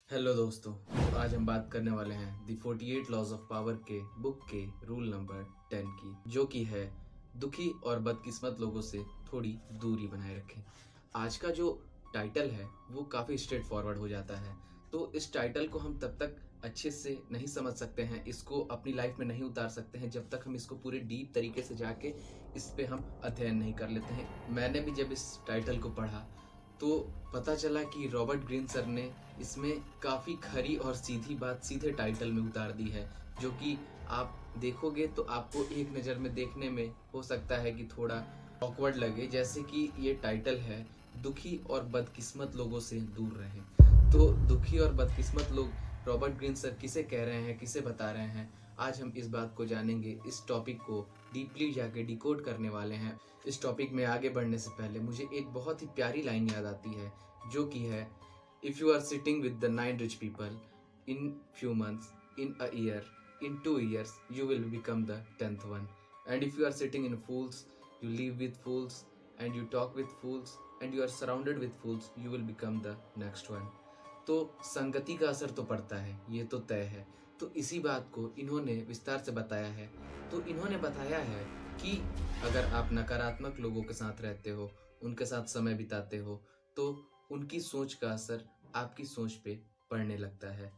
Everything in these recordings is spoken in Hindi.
हेलो दोस्तों। तो आज हम बात करने वाले हैं द 48 लॉज ऑफ पावर के बुक के रूल नंबर 10 की, जो कि है दुखी और बदकिस्मत लोगों से थोड़ी दूरी बनाए रखें। आज का जो टाइटल है वो काफ़ी स्ट्रेट फॉरवर्ड हो जाता है। तो इस टाइटल को हम तब तक अच्छे से नहीं समझ सकते हैं, इसको अपनी लाइफ में नहीं उतार सकते हैं जब तक हम इसको पूरे डीप तरीके से जाके इस पे हम अध्ययन नहीं कर लेते हैं। मैंने भी जब इस टाइटल को पढ़ा तो पता चला कि रॉबर्ट ग्रीन सर ने इसमें काफ़ी खरी और सीधी बात सीधे टाइटल में उतार दी है, जो कि आप देखोगे तो आपको एक नज़र में देखने में हो सकता है कि थोड़ा ऑकवर्ड लगे, जैसे कि ये टाइटल है दुखी और बदकिस्मत लोगों से दूर रहें। तो दुखी और बदकिस्मत लोग रॉबर्ट ग्रीन सर किसे कह रहे हैं, किसे बता रहे हैं, आज हम इस बात को जानेंगे। इस टॉपिक को डीपली जाके डिकोड करने वाले हैं। इस टॉपिक में आगे बढ़ने से पहले मुझे एक बहुत ही प्यारी लाइन याद आती है, जो कि है if you are sitting with the 9 rich people in few months, in a year, in 2 years you will become the 10th one. And if you are sitting in fools, you live with fools and you talk with fools and you are surrounded with fools, you will become the next one. तो संगति का असर तो पड़ता है, ये तो तय है। तो इसी बात को इन्होंने विस्तार से बताया है। तो इन्होंने बताया है कि अगर आप नकारात्मक लोगों के साथ रहते हो, उनके साथ समय बिताते हो, तो उनकी सोच का असर आपकी सोच पे पड़ने लगता है।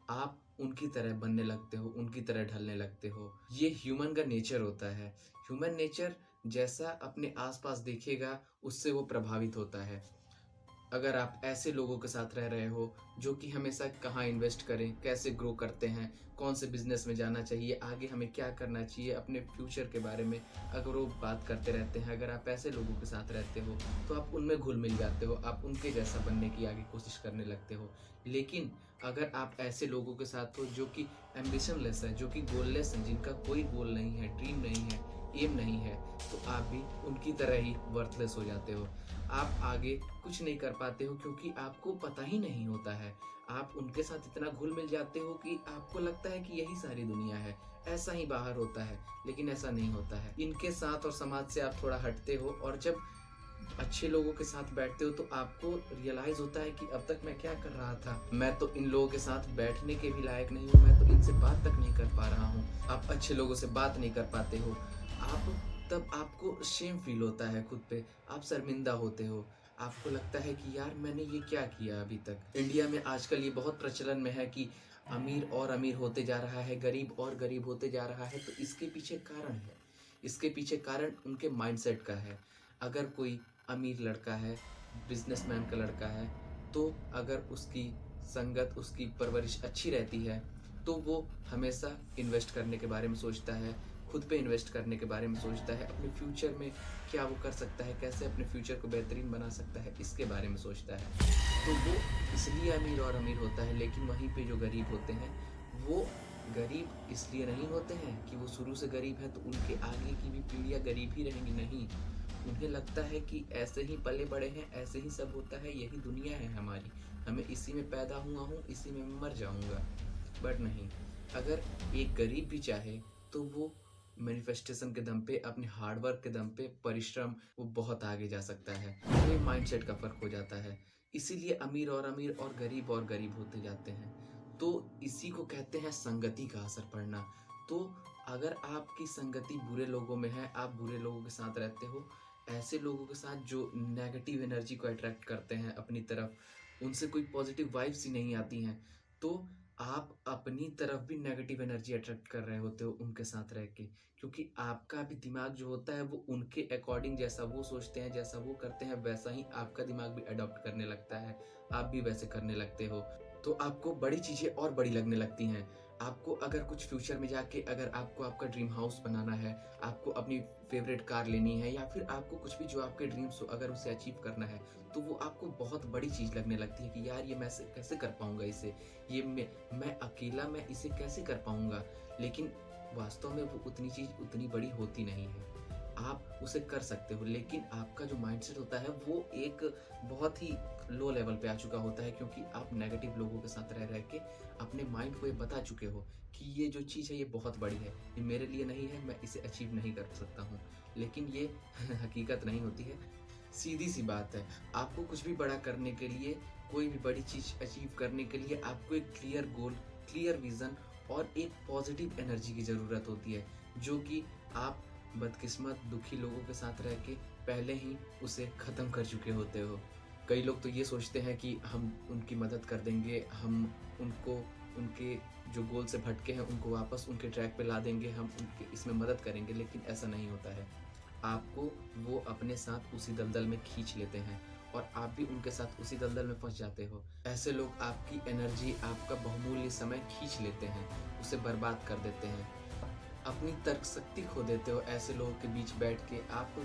आप उनकी तरह बनने लगते हो, उनकी तरह ढलने लगते हो। ये ह्यूमन का नेचर होता है। ह्यूमन नेचर जैसा अपने आसपास देखेगा, उससे वो प्रभावित होता है। अगर आप ऐसे लोगों के साथ रह रहे हो जो कि हमेशा कहाँ इन्वेस्ट करें, कैसे ग्रो करते हैं, कौन से बिजनेस में जाना चाहिए, आगे हमें क्या करना चाहिए, अपने फ्यूचर के बारे में अगर वो बात करते रहते हैं, अगर आप ऐसे लोगों के साथ रहते हो तो आप उनमें घुल मिल जाते हो, आप उनके जैसा बनने की आगे कोशिश करने लगते हो। लेकिन अगर आप ऐसे लोगों के साथ हो जो कि एम्बिशनलेस है, जो कि गोललेस है, जिनका कोई गोल नहीं है, ड्रीम नहीं है, एम नहीं है, तो आप भी उनकी तरह ही वर्थलेस हो जाते हो। आप आगे कुछ नहीं कर पाते हो क्योंकि आपको पता ही नहीं होता है। आप उनके साथ इतना घुल मिल जाते हो कि आपको लगता है कि यही सारी दुनिया है, ऐसा ही बाहर होता है, लेकिन ऐसा नहीं होता है। इनके साथ और समाज से आप थोड़ा हटते हो और जब अच्छे लोगों के साथ बैठते हो तो आपको रियलाइज होता है कि अब तक मैं क्या कर रहा था, मैं तो इन लोगों के साथ बैठने के भी लायक नहीं हूँ, मैं तो इनसे बात तक नहीं कर पा रहा हूँ। आप अच्छे लोगों से बात नहीं कर पाते हो। आप तब आपको शेम फील होता है खुद पे, आप शर्मिंदा होते हो। आपको लगता है कि यार मैंने ये क्या किया अभी तक। इंडिया में आजकल ये बहुत प्रचलन में है कि अमीर और अमीर होते जा रहा है, गरीब और गरीब होते जा रहा है। तो इसके पीछे कारण है, इसके पीछे कारण उनके माइंडसेट का है। अगर कोई अमीर लड़का है, बिजनेसमैन का लड़का है, तो अगर उसकी संगत, उसकी परवरिश अच्छी रहती है तो वो हमेशा इन्वेस्ट करने के बारे में सोचता है, खुद पे इन्वेस्ट करने के बारे में सोचता है, अपने फ्यूचर में क्या वो कर सकता है, कैसे अपने फ्यूचर को बेहतरीन बना सकता है, इसके बारे में सोचता है। तो वो इसलिए अमीर और अमीर होता है। लेकिन वहीं पे जो गरीब होते हैं, वो गरीब इसलिए नहीं होते हैं कि वो शुरू से गरीब है तो उनके आगे की भी पीढ़ियाँ गरीब ही रहेंगी, नहीं। उन्हें लगता है कि ऐसे ही पले बड़े हैं, ऐसे ही सब होता है, यही दुनिया है हमारी, हमें इसी में पैदा हुआ हूँ, इसी में मर जाऊँगा। बट नहीं, अगर एक गरीब भी चाहे तो वो मैनिफेस्टेशन के दम पे, अपने हार्डवर्क के दम पे, परिश्रम, वो बहुत आगे जा सकता है। तो ये माइंडसेट का फ़र्क हो जाता है। इसीलिए अमीर और गरीब होते जाते हैं। तो इसी को कहते हैं संगति का असर पड़ना। तो अगर आपकी संगति बुरे लोगों में है, आप बुरे लोगों के साथ रहते हो, ऐसे लोगों के साथ जो नेगेटिव एनर्जी को अट्रैक्ट करते हैं अपनी तरफ, उनसे कोई पॉजिटिव वाइब्स ही नहीं आती हैं, तो आप अपनी तरफ भी नेगेटिव एनर्जी अट्रैक्ट कर रहे होते हो उनके साथ रह के। क्योंकि आपका भी दिमाग जो होता है वो उनके अकॉर्डिंग, जैसा वो सोचते हैं, जैसा वो करते हैं, वैसा ही आपका दिमाग भी अडॉप्ट करने लगता है। आप भी वैसे करने लगते हो। तो आपको बड़ी चीज़ें और बड़ी लगने लगती हैं। आपको अगर कुछ फ्यूचर में जाके, अगर आपको आपका ड्रीम हाउस बनाना है, आपको अपनी फेवरेट कार लेनी है, या फिर आपको कुछ भी जो आपके ड्रीम्स हो अगर उसे अचीव करना है, तो वो आपको बहुत बड़ी चीज़ लगने लगती है कि यार ये मैं कैसे कर पाऊँगा इसे, ये मैं अकेला मैं इसे कैसे कर पाऊँगा। लेकिन वास्तव में वो उतनी चीज़ उतनी बड़ी होती नहीं है। आप उसे कर सकते हो, लेकिन आपका जो माइंडसेट होता है वो एक बहुत ही लो लेवल पे आ चुका होता है, क्योंकि आप नेगेटिव लोगों के साथ रह के अपने माइंड को ये बता चुके हो कि ये जो चीज़ है ये बहुत बड़ी है, ये मेरे लिए नहीं है, मैं इसे अचीव नहीं कर सकता हूँ। लेकिन ये हकीकत नहीं होती है। सीधी सी बात है, आपको कुछ भी बड़ा करने के लिए, कोई भी बड़ी चीज़ अचीव करने के लिए आपको एक क्लियर गोल, क्लियर विज़न और एक पॉजिटिव एनर्जी की ज़रूरत होती है, जो कि आप बदकिस्मत, दुखी लोगों के साथ रह के पहले ही उसे ख़त्म कर चुके होते हो। कई लोग तो ये सोचते हैं कि हम उनकी मदद कर देंगे, हम उनको उनके जो गोल से भटके हैं उनको वापस उनके ट्रैक पे ला देंगे, हम उनके इसमें मदद करेंगे, लेकिन ऐसा नहीं होता है। आपको वो अपने साथ उसी दलदल में खींच लेते हैं और आप भी उनके साथ उसी दलदल में फंस जाते हो। ऐसे लोग आपकी एनर्जी, आपका बहुमूल्य समय खींच लेते हैं, उसे बर्बाद कर देते हैं। अपनी तर्क शक्ति खो देते हो ऐसे लोगों के बीच बैठ के। आप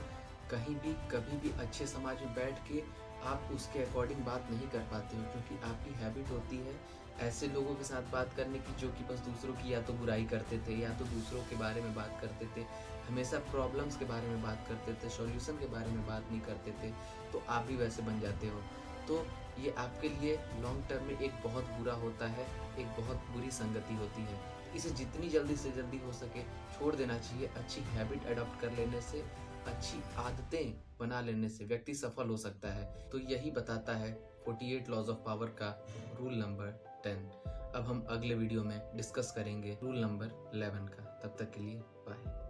कहीं भी कभी भी अच्छे समाज में बैठ के आप उसके अकॉर्डिंग बात नहीं कर पाते हो, क्योंकि आपकी हैबिट होती है ऐसे लोगों के साथ बात करने की जो कि बस दूसरों की या तो बुराई करते थे या तो दूसरों के बारे में बात करते थे, हमेशा प्रॉब्लम्स के बारे में बात करते थे, सॉल्यूशन के बारे में बात नहीं करते थे। तो आप भी वैसे बन जाते हो। तो ये आपके लिए लॉन्ग टर्म में एक बहुत बुरा होता है, एक बहुत बुरी संगति होती है। इसे जितनी जल्दी से जल्दी हो सके छोड़ देना चाहिए। अच्छी हैबिट अडॉप्ट कर लेने से, अच्छी आदतें बना लेने से व्यक्ति सफल हो सकता है। तो यही बताता है 48 लॉज ऑफ पावर का रूल नंबर 10। अब हम अगले वीडियो में डिस्कस करेंगे रूल नंबर 11 का। तब तक के लिए बाय।